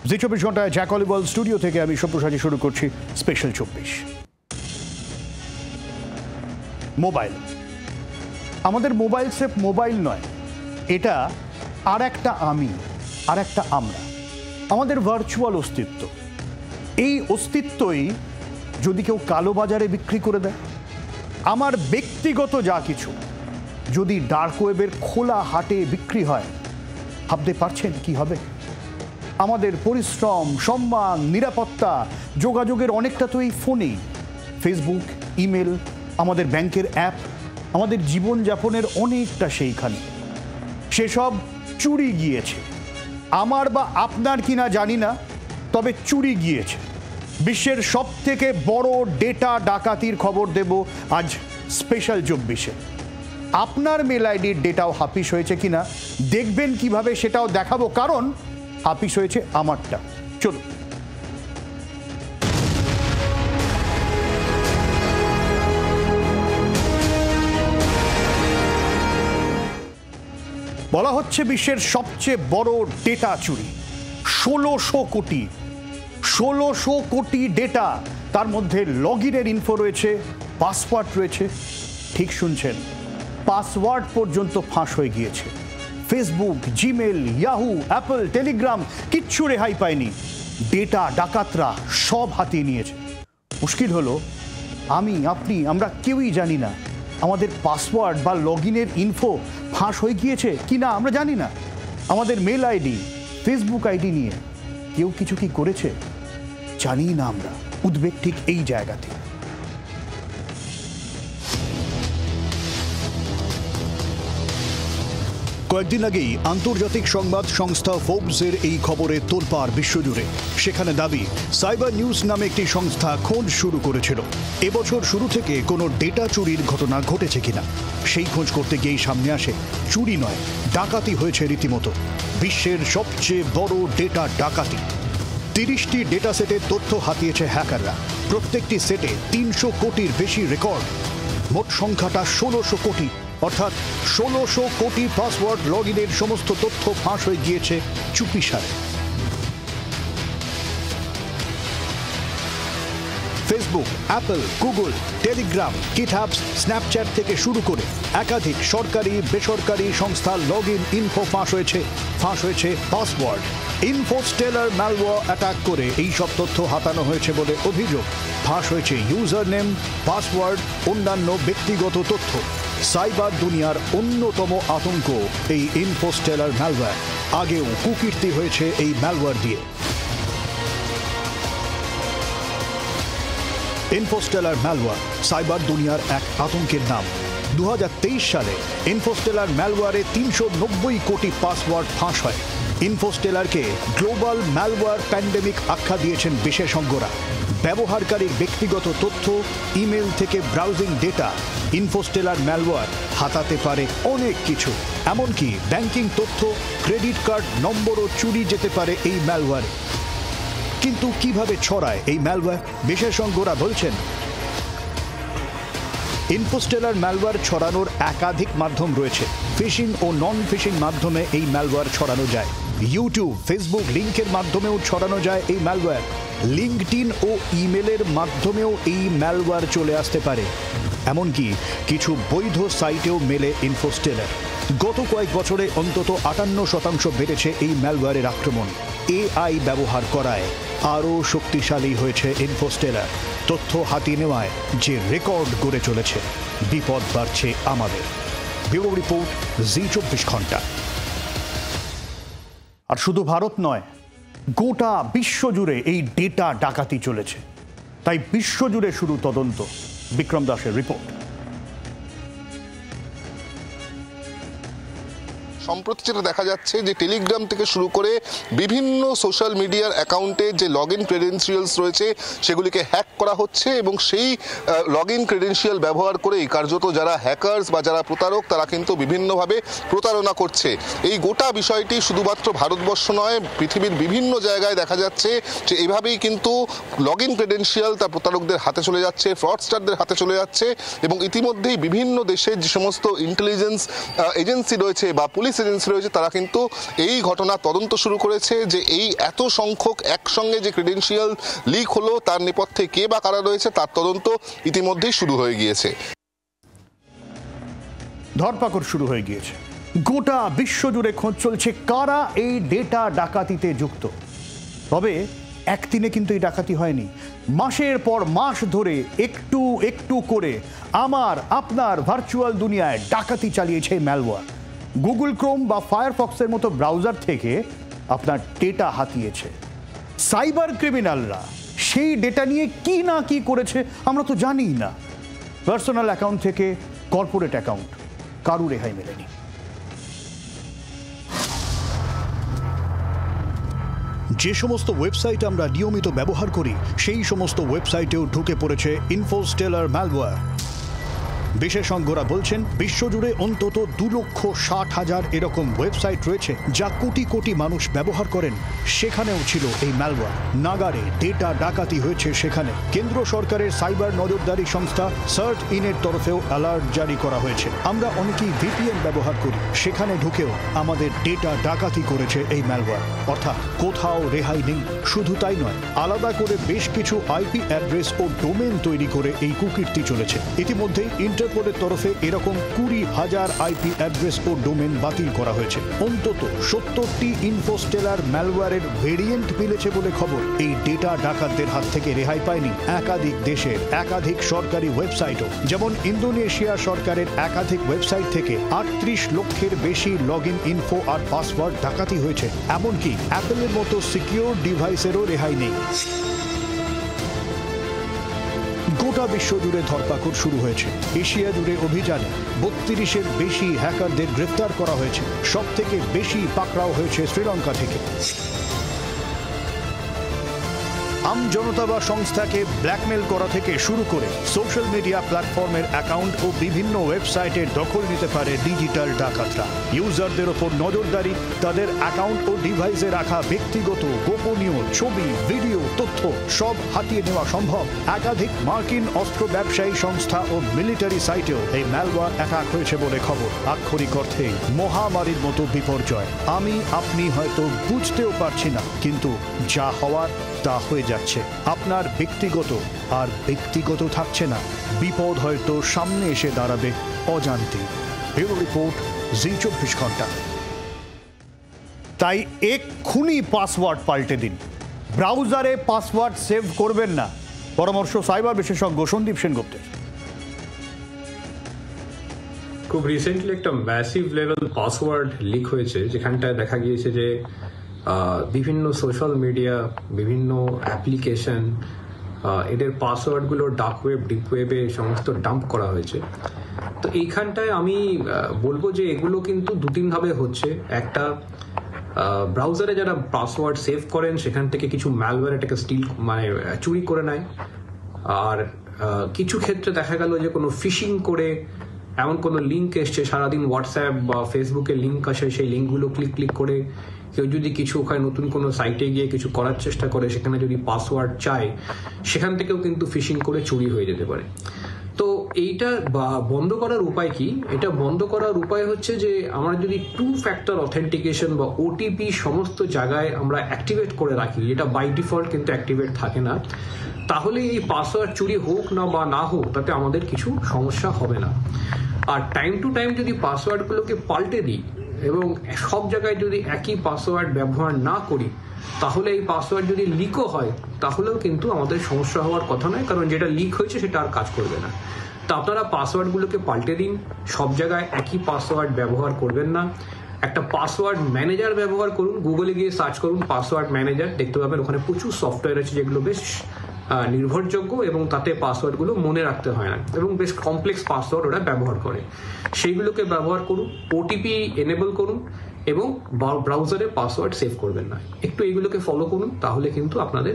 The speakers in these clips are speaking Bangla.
জি 24 ঘন্টায় জ্যাক অলিভার স্টুডিও থেকে আমি সব্যসাচী শুরু করছি স্পেশাল 24। মোবাইল, আমাদের মোবাইল সেফ মোবাইল নয়, এটা আর একটা আমি, আর একটা আমরা, আমাদের ভার্চুয়াল অস্তিত্ব। এই অস্তিত্বই যদি কেউ কালোবাজারে বিক্রি করে দেয়, আমার ব্যক্তিগত যা কিছু যদি ডার্ক ওয়েবের খোলা হাটে বিক্রি হয়, ভাবতে পারছেন কি হবে? আমাদের পরিশ্রম, সম্মান, নিরাপত্তা, যোগাযোগের অনেকটা তো এই ফোনেই। ফেসবুক, ইমেল, আমাদের ব্যাংকের অ্যাপ, আমাদের জীবনযাপনের অনেকটা সেইখানে। সেসব চুরি গিয়েছে, আমার বা আপনার কিনা জানি না, তবে চুরি গিয়েছে। বিশ্বের সব থেকে বড় ডেটা ডাকাতির খবর দেব আজ স্পেশাল 24-এ। আপনার মেল আইডির ডেটাও হাফিস হয়েছে কিনা দেখবেন কিভাবে, সেটাও দেখাবো, কারণ হাফিস হয়েছে আমারটা। চলুন। বলা হচ্ছে বিশ্বের সবচেয়ে বড় ডেটা চুরি, 1600 কোটি ডেটা। তার মধ্যে লগ ইনের ইনফো রয়েছে, পাসওয়ার্ড রয়েছে। ঠিক শুনছেন, পাসওয়ার্ড পর্যন্ত ফাঁস হয়ে গিয়েছে। Facebook, Gmail, Yahoo, Apple, Telegram কিচ্ছু রেহাই পায়নি। ডেটা ডাকাতরা সব হাতিয়ে নিয়েছে। মুশকিল হলো আমি, আপনি, আমরা কেউই জানি না আমাদের পাসওয়ার্ড বা লগ ইনের ইনফো ফাঁস হয়ে গিয়েছে কি না, আমরা জানি না। আমাদের মেল আইডি, ফেসবুক আইডি নিয়ে কেউ কিছু কি করেছে জানি না আমরা। উদ্বেগ ঠিক এই জায়গাতে। কয়েকদিন আগেই আন্তর্জাতিক সংবাদ সংস্থা ফোর্বসের এই খবরে তোলপাড় বিশ্বজুড়ে। সেখানে দাবি, সাইবার নিউজ নামে একটি সংস্থা খোঁজ শুরু করেছিল এবছর শুরু থেকে কোনো ডেটা চুরির ঘটনা ঘটেছে কিনা। সেই খোঁজ করতে গিয়েই সামনে আসে চুরি নয়, ডাকাতি হয়েছে রীতিমতো। বিশ্বের সবচেয়ে বড় ডেটা ডাকাতি। 30টি ডেটা সেটের তথ্য হাতিয়েছে হ্যাকাররা। প্রত্যেকটি সেটে 300 কোটির বেশি রেকর্ড। মোট সংখ্যাটা 1600 কোটি, অর্থাৎ 1600 কোটি পাসওয়ার্ড লগ ইনের সমস্ত তথ্য ফাঁস হয়ে গিয়েছে চুপিসারে। Facebook, Apple, Google, Telegram, GitHubs, Snapchat থেকে শুরু করে একাধিক সরকারি বেসরকারি সংস্থার লগ ইন ইনফো ফাঁস হয়েছে পাসওয়ার্ড। ইনফোস্টেলার ম্যালওয়্যার অ্যাটাক করে এই সব তথ্য হাতানো হয়েছে বলে অভিযোগ। ফাঁস হয়েছে ইউজার নেম, পাসওয়ার্ড, অন্যান্য ব্যক্তিগত তথ্য। সাইবার দুনিয়ার অন্যতম আতঙ্ক এই ইনফোস্টেলার ম্যালওয়্যার। আগেও কুকীর্তি হয়েছে এই ম্যালওয়্যার দিয়ে। ইনফোস্টেলার ম্যালওয়্যার সাইবার দুনিয়ার এক আতঙ্কের নাম। 2023 সালে ইনফোস্টেলার ম্যালওয়্যারে 390 কোটি পাসওয়ার্ড ফাঁস হয়। ইনফোস্টেলারকে গ্লোবাল ম্যালওয়্যার প্যান্ডেমিক আখ্যা দিয়েছেন বিশেষজ্ঞরা। ব্যবহারকারীর ব্যক্তিগত তথ্য, ইমেল থেকে ব্রাউজিং ডেটা, ইনফোস্টেলার ম্যালওয়্যার হাতাতে পারে অনেক কিছু। এমনকি ব্যাংকিং তথ্য, ক্রেডিট কার্ড নম্বরও চুরি যেতে পারে এই ম্যালওয়্যারে। কিন্তু কিভাবে ছড়ায় এই ম্যালওয়্যার? বিশেষজ্ঞরা বলছেন, ইনফোস্টেলার ম্যালওয়্যার ছড়ানোর একাধিক মাধ্যম রয়েছে। ফিশিং ও নন ফিশিং মাধ্যমে এই ম্যালওয়্যার ছড়ানো যায়। ইউটিউব, ফেসবুক লিঙ্কের মাধ্যমেও ছড়ানো যায় এই ম্যালওয়্যার। লিঙ্কডইন ও ইমেলের মাধ্যমেও এই ম্যালওয়্যার চলে আসতে পারে। এমনকি কিছু বৈধ সাইটেও মেলে ইনফোস্টেলার। গত কয়েক বছরে অন্তত 58% বেড়েছে এই ম্যালওয়্যারের আক্রমণ। এআই ব্যবহার করায় আরও শক্তিশালী হয়েছে ইনফোস্টেলার। তথ্য হাতিয়ে নেওয়ায় যে রেকর্ড গড়ে চলেছে, বিপদ বাড়ছে আমাদের। ব্যুরো রিপোর্ট, জি 24 ঘন্টা। আর শুধু ভারত নয়, গোটা বিশ্বজুড়ে এই ডেটা ডাকাতি চলেছে। তাই বিশ্বজুড়ে শুরু তদন্ত। বিক্রম দাসের রিপোর্ট। সম্প্রতি যেটা দেখা যাচ্ছে যে টেলিগ্রাম থেকে শুরু করে বিভিন্ন সোশ্যাল মিডিয়ার অ্যাকাউন্টে যে লগ ইন ক্রেডেন্সিয়ালস রয়েছে সেগুলিকে হ্যাক করা হচ্ছে, এবং সেই লগ ইন ক্রেডেন্সিয়াল ব্যবহার করেই কার্যত যারা হ্যাকার্স বা যারা প্রতারক তারা কিন্তু বিভিন্নভাবে প্রতারণা করছে। এই গোটা বিষয়টি শুধুমাত্র ভারতবর্ষ নয়, পৃথিবীর বিভিন্ন জায়গায় দেখা যাচ্ছে যে এভাবেই কিন্তু লগ ইন ক্রেডেন্সিয়াল তা প্রতারকদের হাতে চলে যাচ্ছে, ফ্রডস্টারদের হাতে চলে যাচ্ছে। এবং ইতিমধ্যেই বিভিন্ন দেশের যে সমস্ত ইন্টেলিজেন্স এজেন্সি রয়েছে বা পুলিশ পুলিশ এজেন্সি রয়েছে তারা কিন্তু এই ঘটনা তদন্ত শুরু করেছে যে এই এত সংখ্যক একসঙ্গে যে ক্রেডেনশিয়াল লিক হলো তার নেপথ্যে কে বা কারা রয়েছে তার তদন্ত ইতিমধ্যেই শুরু হয়ে গিয়েছে। ধরপাকড় শুরু হয়ে গিয়েছে, গোটা বিশ্বজুড়ে খোঁজ চলছে কারা এই ডেটা ডাকাতিতে যুক্ত। তবে একদিনে কিন্তু এই ডাকাতি হয়নি, মাসের পর মাস ধরে একটু একটু করে আমার আপনার ভার্চুয়াল দুনিয়ায় ডাকাতি চালিয়েছে ম্যালওয়্যার। গুগল ক্রোম বা ফায়ারফক্সের মতো ব্রাউজার থেকে আপনার ডেটা হাতিয়েছে। সাইবার ক্রিমিনালরা সেই ডেটা নিয়ে কি না কি করেছে আমরা তো জানিই না। পার্সোনাল অ্যাকাউন্ট থেকে কর্পোরেট অ্যাকাউন্ট, কারু রেহাই মেলেনি। যে সমস্ত ওয়েবসাইট আমরা নিয়মিত ব্যবহার করি সেই সমস্ত ওয়েবসাইটেও ঢুকে পড়েছে ইনফোস্টেলার ম্যালওয়্যার। বিশেষজ্ঞরা বলছেন বিশ্বজুড়ে অন্তত 2,60,000 এরকম ওয়েবসাইট রয়েছে যা কোটি কোটি মানুষ ব্যবহার করেন। সেখানেও ছিল এই ম্যালওয়্যার। নাগারে ডেটা ডাকাতি হয়েছে সেখানে। কেন্দ্র সরকারের সাইবার নজরদারি সংস্থা সার্ট ইনের তরফেও অ্যালার্ট জারি করা হয়েছে। আমরা অনেকেই ভিপিএন ব্যবহার করি, সেখানে ঢুকেও আমাদের ডেটা ডাকাতি করেছে এই ম্যালওয়্যার। অর্থাৎ কোথাও রেহাই নেই। শুধু তাই নয়, আলাদা করে বেশ কিছু আইপি অ্যাড্রেস ও ডোমেন তৈরি করে এই কুকীর্তি চলেছে। ইতিমধ্যেই ইন্টারপোলের তরফে এরকম 20,000 আইপি অ্যাড্রেস ও ডোমেন বাতিল করা হয়েছে। অন্তত 70টি ইনফোস্টেলার ম্যালওয়্যারের ভেরিয়েন্ট মিলেছে বলে খবর। এই ডেটা ডাকাতদের হাত থেকে রেহাই পায়নি একাধিক দেশের একাধিক সরকারি ওয়েবসাইটও। যেমন ইন্দোনেশিয়া সরকারের একাধিক ওয়েবসাইট থেকে 38 লক্ষের বেশি লগইন ইনফো আর পাসওয়ার্ড ডাকাতি হয়েছে। এমনকি অ্যাপেলের মতো সিকিউর ডিভাইসেরও রেহাই নেই। গোটা বিশ্ব জুড়ে ধরপাকড় শুরু হয়েছে। এশিয়া জুড়ে অভিযানে 32-এর বেশি হ্যাকারদের গ্রেফতার করা হয়েছে। সব থেকে বেশি পাকড়াও হয়েছে শ্রীলঙ্কা থেকে। আমজনতা বা সংস্থাকে ব্ল্যাকমেল করা থেকে শুরু করে সোশ্যাল মিডিয়া প্ল্যাটফর্মের অ্যাকাউন্ট ও বিভিন্ন ওয়েবসাইটের দখল নিতে পারে ডিজিটাল ডাকাতরা। ইউজারদের ওপর নজরদারি, তাদের অ্যাকাউন্ট ও ডিভাইসে রাখা ব্যক্তিগত গোপনীয় ছবি, ভিডিও, তথ্য সব হাতিয়ে নেওয়া সম্ভব। একাধিক মার্কিন অস্ত্র ব্যবসায়ী সংস্থা ও মিলিটারি সাইটেও এই ম্যালওয়্যার অ্যাটাক হয়েছে বলে খবর। আক্ষরিক অর্থে মহামারীর মতো বিপর্যয়। আমি আপনি হয়তো বুঝতেও পারছি না, কিন্তু যা হওয়ার তা হয়ে যাচ্ছে। আপনার ব্যক্তিগত আর ব্যক্তিগত থাকছে না, বিপদ হয়তো সামনে এসে দাঁড়াবে অজান্তে। ব্যুরো রিপোর্ট, জি24 ঘন্টা। তাই এক্ষুনি পাসওয়ার্ড পাল্টে দিন। ব্রাউজারে পাসওয়ার্ড সেভ করবেন না, পরামর্শ সাইবার বিশেষজ্ঞ সন্দীপ সেনগুপ্তের। খুব রিসেন্টলি একটা ম্যাসিভ লেভেল পাসওয়ার্ড লিক হয়েছে, যেখানটায় দেখা গিয়েছে যে বিভিন্ন সোশ্যাল মিডিয়া, বিভিন্ন অ্যাপ্লিকেশন, এদের পাসওয়ার্ডগুলো ডার্ক ওয়েব, ডিপ ওয়েবে সমস্ত ডাম্প করা হয়েছে। তো এইখানটায় আমি বলবো যে এগুলো কিন্তু 2-3 ভাবে হচ্ছে। একটা, ব্রাউজারে যারা পাসওয়ার্ড সেভ করেন সেখান থেকে কিছু ম্যালওয়্যার এটাকে চুরি করে নেয়। আর কিছু ক্ষেত্রে দেখা গেল যে কোনো ফিশিং করে এমন কোনো লিঙ্ক এসছে, সারাদিন হোয়াটসঅ্যাপ বা ফেসবুকে লিঙ্ক আসে, সেই লিঙ্কগুলো ক্লিক করে কেউ যদি কিছু ওখানে নতুন কোনো সাইটে গিয়ে কিছু করার চেষ্টা করে, সেখানে যদি পাসওয়ার্ড চায়, সেখান থেকেও কিন্তু ফিশিং করে চুরি হয়ে যেতে পারে। তো এইটা বন্ধ করার উপায় কি? এটা বন্ধ করার উপায় হচ্ছে যে আমরা যদি 2 ফ্যাক্টর অথেন্টিকেশন বা ওটিপি সমস্ত জায়গায় আমরা অ্যাক্টিভেট করে রাখি, এটা বাই ডিফল্ট কিন্তু অ্যাক্টিভেট থাকে না, তাহলে এই পাসওয়ার্ড চুরি হোক না বা না হোক তাতে আমাদের কিছু সমস্যা হবে না। আর টাইম টু টাইম যদি পাসওয়ার্ডগুলোকে পাল্টে দিই এবং সব জায়গায় যদি একই পাসওয়ার্ড ব্যবহার না করি, তাহলে এই পাসওয়ার্ড যদি লিকও হয় তাহলেও কিন্তু আমাদের সমস্যা হওয়ার কথা নয়, কারণ যেটা লিক হয়েছে সেটা আর কাজ করবে না। তো আপনারা পাসওয়ার্ডগুলোকে পাল্টে দিন, সব জায়গায় একই পাসওয়ার্ড ব্যবহার করবেন না। একটা পাসওয়ার্ড ম্যানেজার ব্যবহার করুন, গুগলে গিয়ে সার্চ করুন পাসওয়ার্ড ম্যানেজার, দেখতে পাবেন ওখানে প্রচুর সফটওয়্যার আছে যেগুলো বেশ নির্ভরযোগ্য এবং তাতে পাসওয়ার্ডগুলো মনে রাখতে হয় না এবং বেশ কমপ্লেক্স পাসওয়ার্ড ওরা ব্যবহার করে, সেইগুলোকে ব্যবহার করুন। ওটিপি এনেবল করুন এবং ব্রাউজারে পাসওয়ার্ড সেভ করবেন না। একটু এইগুলোকে ফলো করুন, তাহলে কিন্তু আপনাদের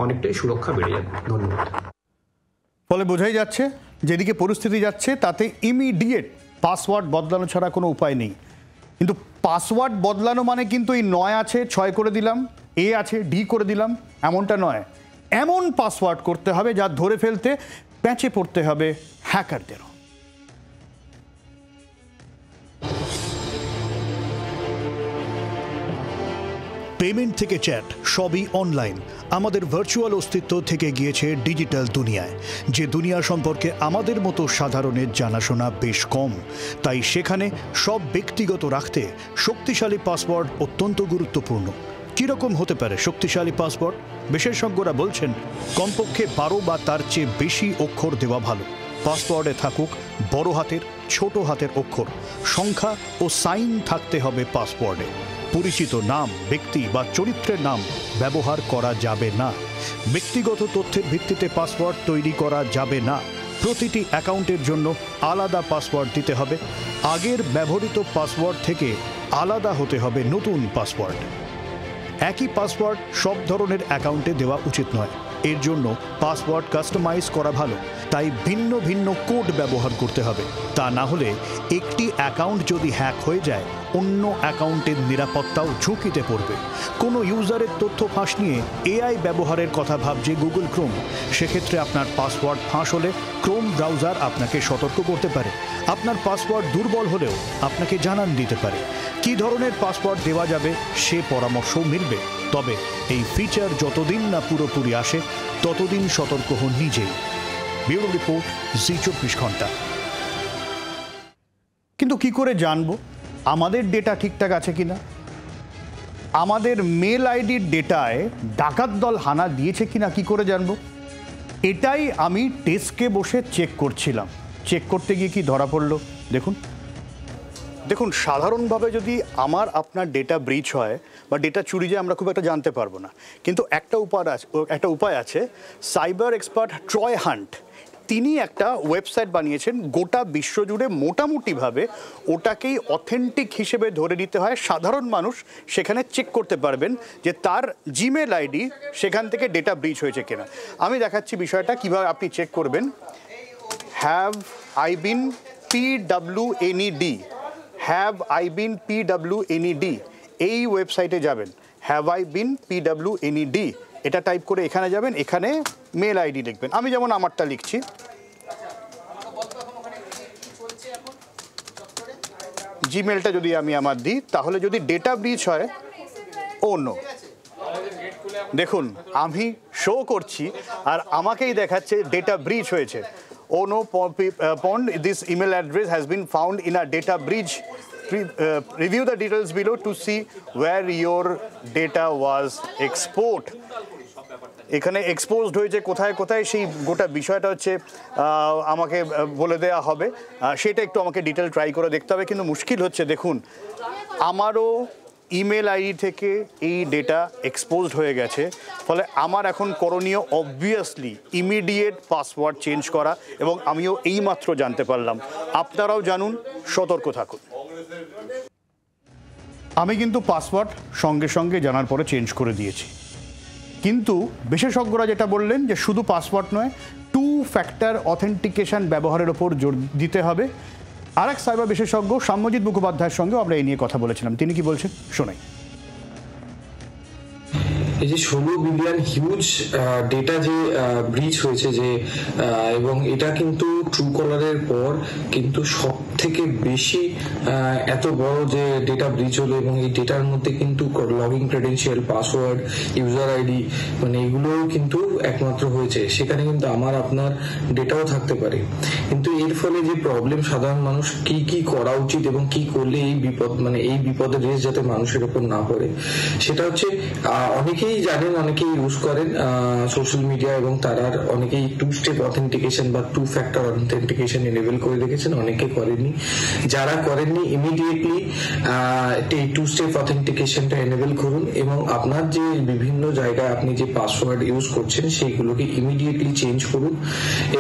অনেকটাই সুরক্ষা বেড়ে যাবে। ধন্যবাদ। ফলে বোঝাই যাচ্ছে যেদিকে পরিস্থিতি যাচ্ছে তাতে ইমিডিয়েট পাসওয়ার্ড বদলানো ছাড়া কোনো উপায় নেই। কিন্তু পাসওয়ার্ড বদলানো মানে কিন্তু এই 9 আছে 6 করে দিলাম, এ আছে ডি করে দিলাম, এমনটা নয়। এমন পাসওয়ার্ড করতে হবে যা ধরে ফেলতে প্যাঁচে পড়তে হবে হ্যাকারদেরও। পেমেন্ট থেকে চ্যাট সবই অনলাইন। আমাদের ভার্চুয়াল অস্তিত্ব থেকে গিয়েছে ডিজিটাল দুনিয়ায়, যে দুনিয়া সম্পর্কে আমাদের মতো সাধারণের জানাশোনা বেশ কম। তাই সেখানে সব ব্যক্তিগত রাখতে শক্তিশালী পাসওয়ার্ড অত্যন্ত গুরুত্বপূর্ণ। কীরকম হতে পারে শক্তিশালী পাসওয়ার্ড? বিশেষজ্ঞরা বলছেন কমপক্ষে 12 বা তার চেয়ে বেশি অক্ষর দেওয়া ভালো। পাসওয়ার্ডে থাকুক বড় হাতের, ছোট হাতের অক্ষর, সংখ্যা ও সাইন থাকতে হবে পাসওয়ার্ডে। পরিচিত নাম, ব্যক্তি বা চরিত্রের নাম ব্যবহার করা যাবে না। ব্যক্তিগত তথ্যের ভিত্তিতে পাসওয়ার্ড তৈরি করা যাবে না। প্রতিটি অ্যাকাউন্টের জন্য আলাদা পাসওয়ার্ড দিতে হবে। আগের ব্যবহৃত পাসওয়ার্ড থেকে আলাদা হতে হবে নতুন পাসওয়ার্ড। একই পাসওয়ার্ড সব ধরনের অ্যাকাউন্টে দেওয়া উচিত নয়। এর জন্য পাসওয়ার্ড কাস্টমাইজ করা ভালো। তাই ভিন্ন ভিন্ন কোড ব্যবহার করতে হবে। তা না হলে একটি অ্যাকাউন্ট যদি হ্যাক হয়ে যায়, অন্য অ্যাকাউন্টের নিরাপত্তাও ঝুঁকিতে পড়বে। কোনো ইউজারের তথ্য ফাঁস নিয়ে এআই ব্যবহারের কথা ভাবছে গুগল ক্রোম। সেক্ষেত্রে আপনার পাসওয়ার্ড ফাঁস হলে ক্রোম ব্রাউজার আপনাকে সতর্ক করতে পারে। আপনার পাসওয়ার্ড দুর্বল হলেও আপনাকে জানান দিতে পারে। কী ধরনের পাসওয়ার্ড দেওয়া যাবে সে পরামর্শও মিলবে। তবে এই ফিচার যতদিন না পুরোপুরি আসে, ততদিন সতর্ক হন নিজেই। ব্যুরো রিপোর্ট, জি24 ঘন্টা। কিন্তু কি করে জানবো আমাদের ডেটা ঠিকঠাক আছে কিনা? আমাদের মেল আইডির ডেটায় ডাকাত দল হানা দিয়েছে কিনা কি করে জানবো? এটাই আমি ডেস্কে বসে চেক করছিলাম। চেক করতে গিয়ে কি ধরা পড়লো দেখুন, সাধারণভাবে যদি আমার আপনার ডেটা ব্রিচ হয় বা ডেটা চুরি যায়, আমরা খুব একটা জানতে পারবো না। কিন্তু একটা উপায় আছে। সাইবার এক্সপার্ট ট্রয় হান্ট, তিনি একটা ওয়েবসাইট বানিয়েছেন। গোটা বিশ্বজুড়ে মোটামুটিভাবে ওটাকেই অথেন্টিক হিসেবে ধরে নিতে হয়। সাধারণ মানুষ সেখানে চেক করতে পারবেন যে তার জিমেল আইডি সেখান থেকে ডেটা ব্রিচ হয়েছে কিনা। আমি দেখাচ্ছি বিষয়টা কিভাবে আপনি চেক করবেন। Have I been PWNED, have I been PWNED, এই ওয়েবসাইটে যাবেন। হ্যাভ আই বিন PWNED এটা টাইপ করে এখানে যাবেন। এখানে মেল আইডি লিখবেন। আমি যেমন আমারটা লিখছি। জিমেলটা যদি আমি আমার দিই, তাহলে যদি ডেটা ব্রিচ হয়, ও নো, দেখুন আমি শো করছি আর আমাকেই দেখাচ্ছে ডেটা ব্রিচ হয়েছে। Oh no, Pond, this email address has been found in a data breach. Review the details below to see where your data was exposed. এখানে এক্সপোজড হয়েছে কোথায় কোথায়, সেই গোটা বিষয়টা হচ্ছে আমাকে বলে দেওয়া হবে। সেটা একটু আমাকে ডিটেল ট্রাই করে দেখতে হবে। কিন্তু মুশকিল হচ্ছে, দেখুন আমারও ইমেল আইডি থেকে এই ডেটা এক্সপোজড হয়ে গেছে। ফলে আমার এখন করণীয় অবভিয়াসলি ইমিডিয়েট পাসওয়ার্ড চেঞ্জ করা, এবং আমিও এইমাত্র জানতে পারলাম। আপনারাও জানুন, সতর্ক থাকুন। আমি কিন্তু পাসওয়ার্ড সঙ্গে সঙ্গে জানার পরে চেঞ্জ করে দিয়েছি। কিন্তু বিশেষজ্ঞরা যেটা বললেন যে শুধু পাসওয়ার্ড নয়, 2 ফ্যাক্টর অথেন্টিকেশন ব্যবহারের ওপর জোর দিতে হবে। আর এক সাইবার বিশেষজ্ঞ সাম্যজিৎ মুখোপাধ্যায়ের সঙ্গেও আমরা এই নিয়ে কথা বলেছিলাম। তিনি কি বলছেন শোনাই। এই যে 16 বিলিয়ন হিউজ ডেটা যে ব্রিচ হয়েছে যে, এবং এটা কিন্তু ট্রু কলারের পর কিন্তু সব থেকে বেশি এত বড় যে ডেটা ব্রিচ হলো। এবং এই ডেটার মধ্যে কিন্তু login credential, password, user ID, মানে এগুলোও কিন্তু একমাত্র হয়েছে। সেখানে কিন্তু আমার আপনার ডেটাও থাকতে পারে। কিন্তু এর ফলে যে প্রবলেম, সাধারণ মানুষ কি কি করা উচিত এবং কি করলে এই বিপদ, মানে এই বিপদের রেস যাতে মানুষের উপর না পড়ে, সেটা হচ্ছে অনেকেই জানেন, অনেকেই ইউজ করেন সোশ্যাল মিডিয়া, এবং তারা অনেকেই 2 স্টেপ অথেন্টিকেশন বা 2 ফ্যাক্টর অথেন্টিকেশন এনেবল করে রেখেছেন, অনেকে করেননি। যারা করেননি ইমিডিয়েটলি এই 2 স্টেপ অথেন্টিকেশনটা এনেবল করুন, এবং আপনার যে বিভিন্ন জায়গায় আপনি যে পাসওয়ার্ড ইউজ করছেন সেইগুলোকে ইমিডিয়েটলি চেঞ্জ করুন।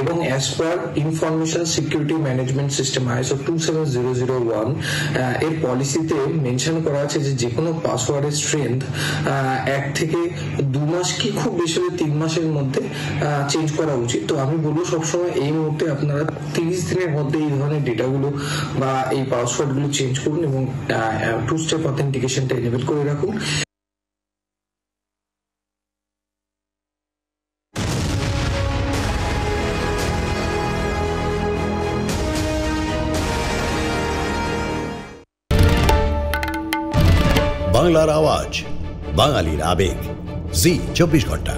এবং as per information security management system ISO 27001 এর পলিসিতে মেনশন করা আছে যে কোনো পাসওয়ার্ডের স্ট্রেংথ 1 থেকে 2 মাস কি খুব বেশি হলে 3 মাসের মধ্যে চেঞ্জ করা উচিত। তো আমি বলবো সবসময় এই মুহূর্তে আপনারা 30 দিনের মধ্যে এই ধরনের ডেটাগুলো বা এই পাসওয়ার্ডগুলো চেঞ্জ করুন এবং 2 স্টেপ অথেন্টিকেশনটা এনেবল করে রাখুন। বাংলার আওয়াজ, বাঙালির আবেগ জি 24 ঘন্টা।